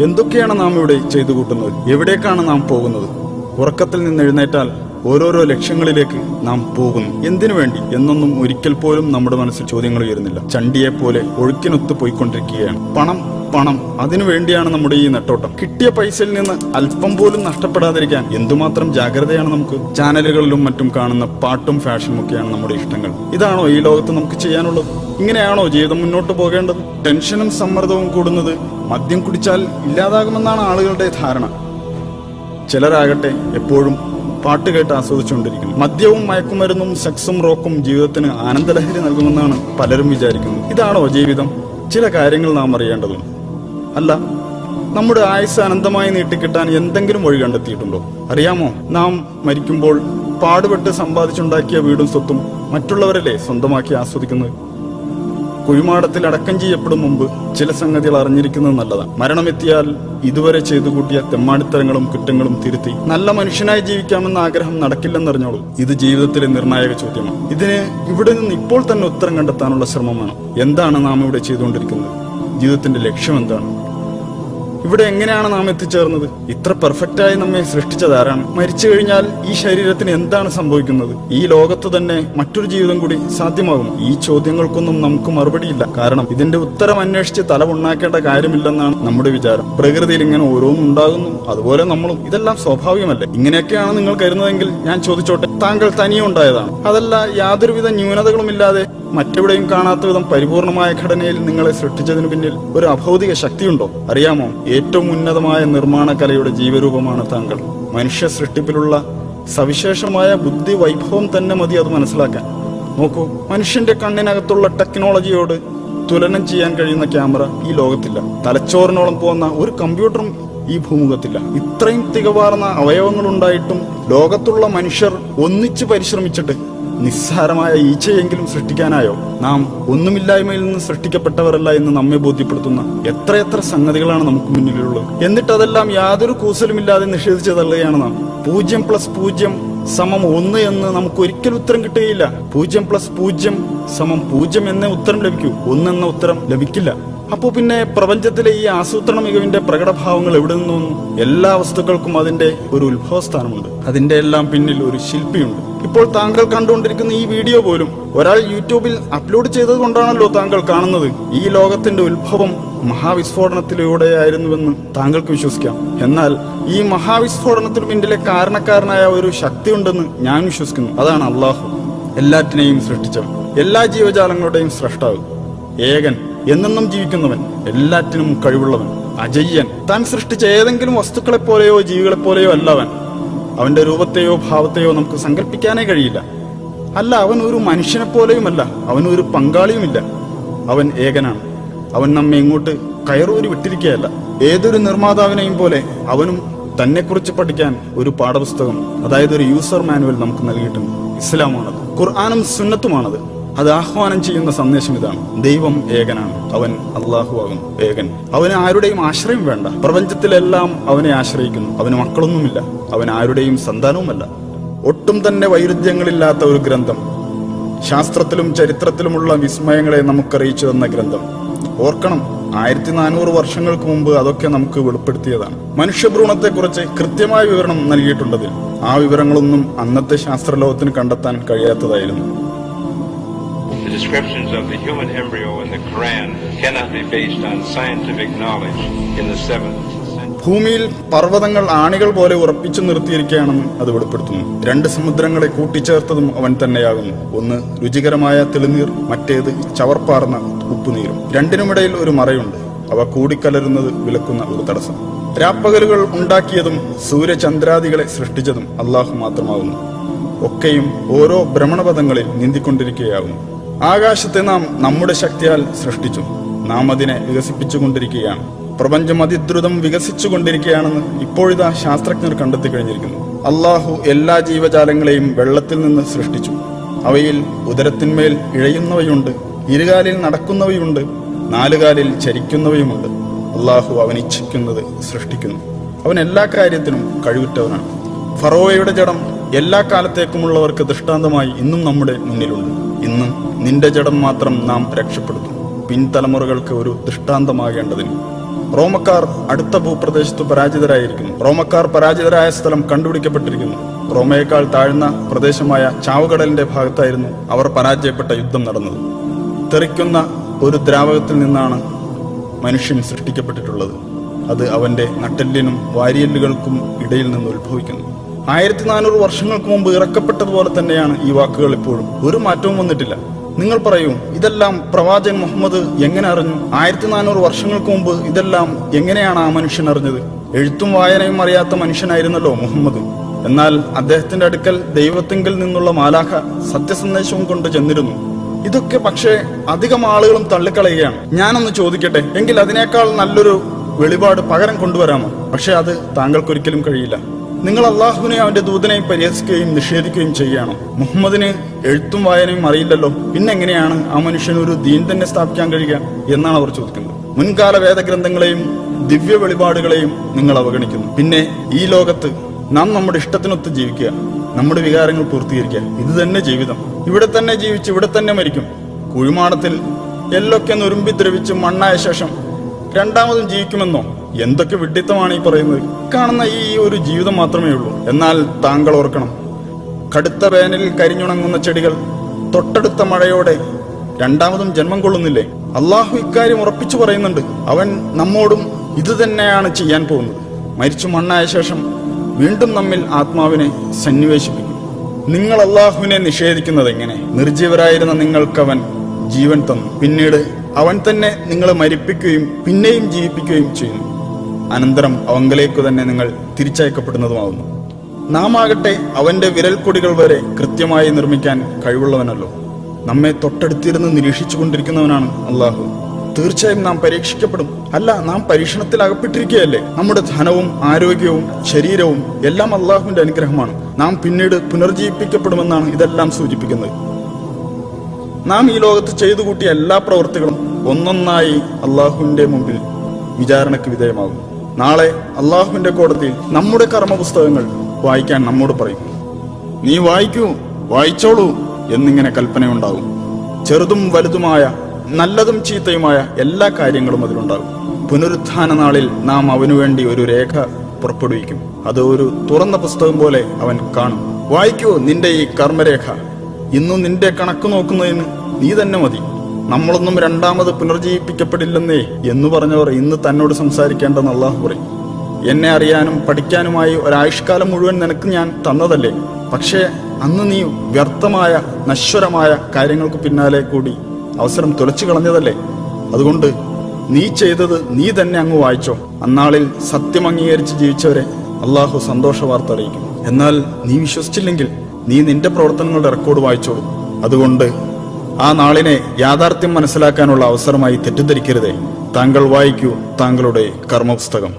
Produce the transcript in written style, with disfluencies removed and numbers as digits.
എന്തൊക്കെയാണ് നാം ഇവിടെ ചെയ്തു കൂട്ടുന്നത്? എവിടേക്കാണ് നാം പോകുന്നത്? ഉറക്കത്തിൽ നിന്ന് എഴുന്നേറ്റാൽ ഓരോരോ ലക്ഷ്യങ്ങളിലേക്ക് നാം പോകുന്നു. എന്തിനു വേണ്ടി എന്നൊന്നും ഒരിക്കൽ പോലും നമ്മുടെ മനസ്സിൽ ചോദ്യങ്ങൾ ഉയരുന്നില്ല. ചണ്ടിയെപ്പോലെ ഒഴുക്കിനൊത്ത് പോയിക്കൊണ്ടിരിക്കുകയാണ്. പണം പണം, അതിനു വേണ്ടിയാണ് നമ്മുടെ ഈ നെട്ടോട്ടം. കിട്ടിയ പൈസയിൽ നിന്ന് അല്പം പോലും നഷ്ടപ്പെടാതിരിക്കാൻ എന്തുമാത്രം ജാഗ്രതയാണ് നമുക്ക്. ചാനലുകളിലും മറ്റും കാണുന്ന പാട്ടും ഫാഷനും ഒക്കെയാണ് നമ്മുടെ ഇഷ്ടങ്ങൾ. ഇതാണോ ഈ ലോകത്ത് നമുക്ക് ചെയ്യാനുള്ളത്? ഇങ്ങനെയാണോ ജീവിതം മുന്നോട്ട് പോകേണ്ടത്? ടെൻഷനും സമ്മർദ്ദവും കൂടുന്നത് മദ്യം കുടിച്ചാൽ ഇല്ലാതാകുമെന്നാണ് ആളുകളുടെ ധാരണ. ചിലരാകട്ടെ എപ്പോഴും പാട്ട് കേട്ട് ആസ്വദിച്ചുകൊണ്ടിരിക്കുന്നു. മദ്യവും മയക്കുമരുന്നും സെക്സും റോക്കും ജീവിതത്തിന് ആനന്ദലഹരി നൽകുമെന്നാണ് പലരും വിചാരിക്കുന്നത്. ഇതാണോ ജീവിതം? ചില കാര്യങ്ങൾ നാം അറിയേണ്ടതുണ്ട്. അല്ല, നമ്മുടെ ആയുസ് അനന്തമായി നീട്ടിക്കിട്ടാൻ എന്തെങ്കിലും വഴി കണ്ടെത്തിയിട്ടുണ്ടോ? അറിയാമോ, നാം മരിക്കുമ്പോൾ പാടുപെട്ട് സമ്പാദിച്ചുണ്ടാക്കിയ വീടും സ്വത്തും മറ്റുള്ളവരല്ലേ സ്വന്തമാക്കി ആസ്വദിക്കുന്നത്? കുഴിമാടത്തിൽ അടക്കം ചെയ്യപ്പെടും മുമ്പ് ചില സംഗതികൾ അറിഞ്ഞിരിക്കുന്നത് നല്ലതാണ്. മരണമെത്തിയാൽ ഇതുവരെ ചെയ്തു കൂട്ടിയ തെമ്മാടിത്തരങ്ങളും കുറ്റങ്ങളും തിരുത്തി നല്ല മനുഷ്യനായി ജീവിക്കാമെന്ന ആഗ്രഹം നടക്കില്ലെന്നറിഞ്ഞോളൂ. ഇത് ജീവിതത്തിലെ നിർണായക ചോദ്യമാണ്. ഇതിന് ഇവിടെ നിന്ന് ഇപ്പോൾ തന്നെ ഉത്തരം കണ്ടെത്താനുള്ള ശ്രമമാണ്. എന്താണ് നാം ഇവിടെ ചെയ്തുകൊണ്ടിരിക്കുന്നത്? ജീവിതത്തിന്റെ ലക്ഷ്യം എന്താണ്? ഇവിടെ എങ്ങനെയാണ് നാം എത്തിച്ചേർന്നത്? ഇത്ര പെർഫെക്റ്റായി നമ്മെ സൃഷ്ടിച്ചതാരാണ്? മരിച്ചു കഴിഞ്ഞാൽ ഈ ശരീരത്തിന് എന്താണ് സംഭവിക്കുന്നത്? ഈ ലോകത്ത് തന്നെ മറ്റൊരു ജീവിതം കൂടി സാധ്യമാകും? ഈ ചോദ്യങ്ങൾക്കൊന്നും നമുക്ക് മറുപടിയില്ല. കാരണം ഇതിന്റെ ഉത്തരം അന്വേഷിച്ച് തല ഉണ്ടാക്കേണ്ട കാര്യമില്ലെന്നാണ് നമ്മുടെ വിചാരം. പ്രകൃതിയിൽ ഇങ്ങനെ ഓരോന്നും ഉണ്ടാകുന്നു, അതുപോലെ നമ്മളും. ഇതെല്ലാം സ്വാഭാവികമല്ലേ? ഇങ്ങനെയൊക്കെയാണ് നിങ്ങൾ കരുതുന്നതെങ്കിൽ ഞാൻ ചോദിച്ചോട്ടെ, താങ്കൾ തനിയെ ഉണ്ടായതാണ്? അതല്ല യാതൊരുവിധ ന്യൂനതകളുമില്ലാതെ മറ്റെവിടെയും കാണാത്ത വിധം പരിപൂർണമായ ഘടനയിൽ നിങ്ങളെ സൃഷ്ടിച്ചതിനു പിന്നിൽ ഒരു അഭൗതിക ശക്തിയുണ്ടോ? അറിയാമോ, ഏറ്റവും ഉന്നതമായ നിർമ്മാണ കലയുടെ ജീവരൂപമാണ് താങ്കൾ. മനുഷ്യ സൃഷ്ടിപ്പിലുള്ള സവിശേഷമായ ബുദ്ധി വൈഭവം തന്നെ മതി അത് മനസ്സിലാക്കാൻ. നോക്കൂ, മനുഷ്യന്റെ കണ്ണിനകത്തുള്ള ടെക്നോളജിയോട് തുലനം ചെയ്യാൻ കഴിയുന്ന ക്യാമറ ഈ ലോകത്തില്ല. തലച്ചോറിനോളം പോകുന്ന ഒരു കമ്പ്യൂട്ടറും ഈ ഭൂമുഖത്തില്ല. ഇത്രയും തികവാർന്ന അവയവങ്ങളുണ്ടായിട്ടും ലോകത്തുള്ള മനുഷ്യർ ഒന്നിച്ച് പരിശ്രമിച്ചിട്ട് നിസ്സാരമായ ഈച്ചയെങ്കിലും സൃഷ്ടിക്കാനായോ? നാം ഒന്നുമില്ലായ്മയിൽ നിന്ന് സൃഷ്ടിക്കപ്പെട്ടവരല്ല എന്ന് നമ്മെ ബോധ്യപ്പെടുത്തുന്ന എത്രയെത്ര സംഗതികളാണ് നമുക്ക് മുന്നിലുള്ളത്. എന്നിട്ട് അതെല്ലാം യാതൊരു കൂസലുമില്ലാതെ നിഷേധിച്ചു തള്ളുകയാണ് നാം. 0+0=1 എന്ന് നമുക്ക് ഒരിക്കലും ഉത്തരം കിട്ടുകയില്ല. 0+0=0 എന്നേ ഉത്തരം ലഭിക്കൂ. 1 എന്ന ഉത്തരം ലഭിക്കില്ല. അപ്പോ പിന്നെ പ്രപഞ്ചത്തിലെ ഈ ആസൂത്രണ മികവിന്റെ പ്രകടഭാവങ്ങൾ എവിടെ നിന്നു വന്നു? എല്ലാ വസ്തുക്കൾക്കും അതിന്റെ ഒരു ഉത്ഭവസ്ഥാനമുണ്ട്. അതിന്റെ എല്ലാം പിന്നിൽ ഒരു ശില്പിയുണ്ട്. ഇപ്പോൾ താങ്കൾ കണ്ടുകൊണ്ടിരിക്കുന്ന ഈ വീഡിയോ പോലും ഒരാൾ യൂട്യൂബിൽ അപ്ലോഡ് ചെയ്തത് കൊണ്ടാണല്ലോ താങ്കൾ കാണുന്നത്. ഈ ലോകത്തിന്റെ ഉത്ഭവം മഹാവിസ്ഫോടനത്തിലൂടെയായിരുന്നുവെന്ന് താങ്കൾക്ക് വിശ്വസിക്കാം. എന്നാൽ ഈ മഹാവിസ്ഫോടനത്തിന് പിന്നിലെ കാരണക്കാരനായ ഒരു ശക്തി ഉണ്ടെന്ന് ഞാൻ വിശ്വസിക്കുന്നു. അതാണ് അള്ളാഹു, എല്ലാറ്റിനെയും സൃഷ്ടിച്ചവൻ, എല്ലാ ജീവജാലങ്ങളുടെയും സ്രഷ്ടാവ്, ഏകൻ, എന്നെന്നും ജീവിക്കുന്നവൻ, എല്ലാറ്റിനും കഴിവുള്ളവൻ, അജയ്യൻ. താൻ സൃഷ്ടിച്ച ഏതെങ്കിലും വസ്തുക്കളെ പോലെയോ ജീവികളെ പോലെയോ അല്ല അവൻ. അവന്റെ രൂപത്തെയോ ഭാവത്തെയോ നമുക്ക് സങ്കല്പിക്കാനേ കഴിയില്ല. അല്ല, അവൻ ഒരു മനുഷ്യനെ പോലെയുമല്ല, അവനൊരു പങ്കാളിയുമില്ല. അവൻ ഏകനാണ്. അവൻ നമ്മെ ഇങ്ങോട്ട് കയറൂരി വിട്ടിരിക്കുകയല്ല. ഏതൊരു നിർമ്മാതാവിനെയും പോലെ അവനും തന്നെക്കുറിച്ച് പഠിക്കാൻ ഒരു പാഠപുസ്തകം, അതായത് ഒരു യൂസർ മാനുവൽ നമുക്ക് നൽകിയിട്ടുണ്ട്. ഇസ്ലാമാണത്, ഖുർആനും സുന്നത്തുമാണത്. അത് ആഹ്വാനം ചെയ്യുന്ന സന്ദേശം ഇതാണ്: ദൈവം ഏകനാണ്, അവൻ അള്ളാഹു ആകുന്നു ഏകൻ. അവന് ആരുടെയും ആശ്രയം വേണ്ട. പ്രപഞ്ചത്തിലെല്ലാം അവനെ ആശ്രയിക്കുന്നു. അവന് മക്കളൊന്നുമില്ല, അവൻ ആരുടെയും സന്താനവുമല്ല. ഒട്ടും തന്നെ വൈരുദ്ധ്യങ്ങളില്ലാത്ത ഒരു ഗ്രന്ഥം, ശാസ്ത്രത്തിലും ചരിത്രത്തിലുമുള്ള വിസ്മയങ്ങളെ നമുക്കറിയിച്ചു തന്ന ഗ്രന്ഥം. ഓർക്കണം, 1400 വർഷങ്ങൾക്ക് മുമ്പ് അതൊക്കെ നമുക്ക് വെളിപ്പെടുത്തിയതാണ്. മനുഷ്യഭ്രൂണത്തെക്കുറിച്ച് കൃത്യമായ വിവരണം നൽകിയിട്ടുണ്ടതിൽ. ആ വിവരങ്ങളൊന്നും അന്നത്തെ ശാസ്ത്രലോകത്തിന് കണ്ടെത്താൻ കഴിയാത്തതായിരുന്നു. The descriptions of the human embryo in the Quran cannot be based on scientific knowledge in the 7th century. ഭൂമിയിൽ പർവ്വതങ്ങൾ ആണികൾ പോലെ ഉറപ്പിച്ചു നിർത്തിയിരിക്കുകയാണെന്ന് അത് വെളിപ്പെടുത്തുന്നു. 2 സമുദ്രങ്ങളെ കൂട്ടിച്ചേർത്തതും അവൻ തന്നെയാകുന്നു. ഒന്ന് രുചികരമായ തെളിനീർ, മറ്റേത് ചവർപ്പാർന്ന ഉപ്പുനീരും. രണ്ടിനുമിടയിൽ ഒരു മറയുണ്ട്. അവ കൂടിക്കലരുന്നത് വിലക്കുന്ന ഒരു തടസ്സം. രാപ്പകലുകൾ ഉണ്ടാക്കിയതും സൂര്യചന്ദ്രാദികളെ സൃഷ്ടിച്ചതും അള്ളാഹു മാത്രമാകുന്നു. ഒക്കെയും ഓരോ ഭ്രമണപഥങ്ങളിൽ നീന്തിക്കൊണ്ടിരിക്കുകയാകുന്നു. ആകാശത്തെ നാം നമ്മുടെ ശക്തിയാൽ സൃഷ്ടിച്ചു. നാം അതിനെ വികസിപ്പിച്ചുകൊണ്ടിരിക്കുകയാണ്. പ്രപഞ്ചം അതിദ്രുതം വികസിച്ചുകൊണ്ടിരിക്കുകയാണെന്ന് ഇപ്പോഴിതാ ശാസ്ത്രജ്ഞർ കണ്ടെത്തി കഴിഞ്ഞിരിക്കുന്നു. അള്ളാഹു എല്ലാ ജീവജാലങ്ങളെയും വെള്ളത്തിൽ നിന്ന് സൃഷ്ടിച്ചു. അവയിൽ ഉദരത്തിന്മേൽ ഇഴയുന്നവയുണ്ട്, ഇരുകാലിൽ നടക്കുന്നവയുണ്ട്, 4 കാലിൽ ചരിക്കുന്നവയുമുണ്ട്. അള്ളാഹു അവൻ ഇച്ഛിക്കുന്നത് സൃഷ്ടിക്കുന്നു. അവൻ എല്ലാ കാര്യത്തിനും കഴിവുറ്റവനാണ്. ഫറോവയുടെ ജഡം എല്ലാ കാലത്തേക്കുമുള്ളവർക്ക് ദൃഷ്ടാന്തമായി ഇന്നും നമ്മുടെ മുന്നിലുണ്ട്. ഇന്നും നിന്റെ ജഡം മാത്രം നാം രക്ഷപ്പെടുത്തും, പിൻതലമുറകൾക്ക് ഒരു ദൃഷ്ടാന്തമാകേണ്ടതിന്. റോമക്കാർ അടുത്ത ഭൂപ്രദേശത്ത് പരാജിതരായിരിക്കുന്നു. റോമക്കാർ പരാജിതരായ സ്ഥലം കണ്ടുപിടിക്കപ്പെട്ടിരിക്കുന്നു. റോമയേക്കാൾ താഴ്ന്ന പ്രദേശമായ ചാവുകടലിന്റെ ഭാഗത്തായിരുന്നു അവർ പരാജയപ്പെട്ട യുദ്ധം നടന്നത്. തെറിക്കുന്ന ഒരു ദ്രാവകത്തിൽ നിന്നാണ് മനുഷ്യൻ സൃഷ്ടിക്കപ്പെട്ടിട്ടുള്ളത്. അത് അവന്റെ നട്ടെല്ലിനും വാരിയെല്ലുകൾക്കും ഇടയിൽ നിന്ന് ഉത്ഭവിക്കുന്നു. 1400 വർഷങ്ങൾക്ക് മുമ്പ് ഇറക്കപ്പെട്ടതുപോലെ തന്നെയാണ് ഈ വാക്കുകൾ ഇപ്പോഴും. ഒരു മാറ്റവും വന്നിട്ടില്ല. നിങ്ങൾ പറയൂ, ഇതെല്ലാം പ്രവാചകൻ മുഹമ്മദ് എങ്ങനെ അറിഞ്ഞു? 1400 വർഷങ്ങൾക്ക് മുമ്പ് ഇതെല്ലാം എങ്ങനെയാണ് ആ മനുഷ്യൻ അറിഞ്ഞത്? എഴുത്തും വായനയും അറിയാത്ത മനുഷ്യനായിരുന്നല്ലോ മുഹമ്മദ്. എന്നാൽ അദ്ദേഹത്തിന്റെ അടുക്കൽ ദൈവത്തിങ്കിൽ നിന്നുള്ള മാലാഖ സത്യസന്ദേശവും കൊണ്ട് ചെന്നിരുന്നു. ഇതൊക്കെ പക്ഷേ അധികം ആളുകളും തള്ളിക്കളയുകയാണ്. ഞാനൊന്ന് ചോദിക്കട്ടെ, എങ്കിൽ അതിനേക്കാൾ നല്ലൊരു വെളിപാട് പകരം കൊണ്ടുവരാമോ? പക്ഷെ അത് താങ്കൾക്കൊരിക്കലും കഴിയില്ല. നിങ്ങൾ അള്ളാഹുവിനെ അവന്റെ ദൂതനെയും പരിഹസിക്കുകയും നിഷേധിക്കുകയും ചെയ്യുകയാണോ? മുഹമ്മദിന് എഴുത്തും വായനയും അറിയില്ലല്ലോ, പിന്നെ എങ്ങനെയാണ് ആ മനുഷ്യന് ഒരു ദീൻ തന്നെ സ്ഥാപിക്കാൻ കഴിയുക എന്നാണ് അവർ ചോദിക്കുന്നത്. മുൻകാല വേദഗ്രന്ഥങ്ങളെയും ദിവ്യ വെളിപാടുകളെയും നിങ്ങൾ അവഗണിക്കുന്നു. പിന്നെ ഈ ലോകത്ത് നാം നമ്മുടെ ഇഷ്ടത്തിനൊത്ത് ജീവിക്കുക, നമ്മുടെ വികാരങ്ങൾ പൂർത്തീകരിക്കുക, ഇത് തന്നെ ജീവിതം. ഇവിടെ തന്നെ ജീവിച്ച് ഇവിടെ തന്നെ മരിക്കും. കുഴിമാടത്തിൽ എല്ലൊക്കെ നുരുമ്പി ദ്രവിച്ച് മണ്ണായ ശേഷം രണ്ടാമതും ജീവിക്കുമെന്നോ? എന്തൊക്കെ വിഡ്ഢിത്തമാണ് ഈ പറയുന്നത്? കാണുന്ന ഈ ഒരു ജീവിതം മാത്രമേ ഉള്ളൂ. എന്നാൽ താങ്കൾ ഓർക്കണം, കടുത്ത വേനലിൽ കരിഞ്ഞുണങ്ങുന്ന ചെടികൾ തൊട്ടടുത്ത മഴയോടെ രണ്ടാമതും ജന്മം കൊള്ളുന്നില്ലേ? അള്ളാഹു ഇക്കാര്യം ഉറപ്പിച്ചു പറയുന്നുണ്ട്. അവൻ നമ്മോടും ഇത് തന്നെയാണ് ചെയ്യാൻ പോകുന്നത്. മരിച്ചു മണ്ണായ ശേഷം വീണ്ടും നമ്മിൽ ആത്മാവിനെ സന്നിവേശിപ്പിക്കും. നിങ്ങൾ അള്ളാഹുവിനെ നിഷേധിക്കുന്നത് എങ്ങനെ? നിർജീവരായിരുന്ന നിങ്ങൾക്കവൻ ജീവൻ തന്നു. പിന്നീട് അവൻ തന്നെ നിങ്ങളെ മരിപ്പിക്കുകയും പിന്നെയും ജീവിപ്പിക്കുകയും ചെയ്യുന്നു. അനന്തരം അവങ്കലേക്കു തന്നെ നിങ്ങൾ തിരിച്ചയക്കപ്പെടുന്നതുമാവുന്നു. നാം ആകട്ടെ അവന്റെ വിരൽക്കൊടികൾ വരെ കൃത്യമായി നിർമ്മിക്കാൻ കഴിവുള്ളവനല്ലോ. നമ്മെ തൊട്ടടുത്തിരുന്ന് നിരീക്ഷിച്ചു കൊണ്ടിരിക്കുന്നവനാണ് അള്ളാഹു. തീർച്ചയായും നാം പരീക്ഷിക്കപ്പെടും. അല്ല, നാം പരീക്ഷണത്തിൽ അകപ്പെട്ടിരിക്കുകയല്ലേ? നമ്മുടെ ധനവും ആരോഗ്യവും ശരീരവും എല്ലാം അള്ളാഹുവിന്റെ അനുഗ്രഹമാണ്. നാം പിന്നീട് പുനർജീവിപ്പിക്കപ്പെടുമെന്നാണ് ഇതെല്ലാം സൂചിപ്പിക്കുന്നത്. നാം ഈ ലോകത്ത് ചെയ്തു കൂട്ടിയ എല്ലാ പ്രവൃത്തികളും ഒന്നൊന്നായി അള്ളാഹുവിന്റെ മുമ്പിൽ വിചാരണയ്ക്ക് വിധേയമാകും. നാളെ അള്ളാഹുവിന്റെ കോടതിയിൽ നമ്മുടെ കർമ്മപുസ്തകങ്ങൾ വായിക്കാൻ നമ്മോട് പറയും. നീ വായിക്കൂ, വായിച്ചോളൂ എന്നിങ്ങനെ കൽപ്പനയുണ്ടാകും. ചെറുതും വലുതുമായ നല്ലതും ചീത്തയുമായ എല്ലാ കാര്യങ്ങളും അതിലുണ്ടാകും. പുനരുത്ഥാന നാളിൽ നാം അവനു വേണ്ടി ഒരു രേഖ പുറപ്പെടുവിക്കും. അത് ഒരു തുറന്ന പുസ്തകം പോലെ അവൻ കാണും. വായിക്കൂ നിന്റെ ഈ കർമ്മരേഖ. ഇന്നു നിന്റെ കണക്ക് നോക്കുന്നതിന് നീ തന്നെ മതി. നമ്മളൊന്നും രണ്ടാമത് പുനർജീവിപ്പിക്കപ്പെടില്ലെന്നേ എന്ന് പറഞ്ഞവർ ഇന്ന് തന്നോട് സംസാരിക്കേണ്ടെന്ന് അള്ളാഹു പറയും. എന്നെ അറിയാനും പഠിക്കാനുമായി ഒരായുഷ്കാലം മുഴുവൻ നിനക്ക് ഞാൻ തന്നതല്ലേ? പക്ഷേ അന്ന് നീ വ്യർത്ഥമായ നശ്വരമായ കാര്യങ്ങൾക്ക് പിന്നാലെ കൂടി അവസരം തുലച്ചു കളഞ്ഞതല്ലേ? അതുകൊണ്ട് നീ ചെയ്തത് നീ തന്നെ അങ്ങ് വായിച്ചോ. അന്നാളിൽ സത്യം അംഗീകരിച്ച് ജീവിച്ചവരെ അള്ളാഹു സന്തോഷ വാർത്ത അറിയിക്കും. എന്നാൽ നീ വിശ്വസിച്ചില്ലെങ്കിൽ നീ നിന്റെ പ്രവർത്തനങ്ങളുടെ റെക്കോർഡ് വായിച്ചോളൂ. അതുകൊണ്ട് ആ നാളിനെ യാഥാർത്ഥ്യം മനസ്സിലാക്കാനുള്ള അവസരമായി തെറ്റിദ്ധരിക്കരുതേ. താങ്കൾ വായിക്കൂ താങ്കളുടെ കർമ്മപുസ്തകം.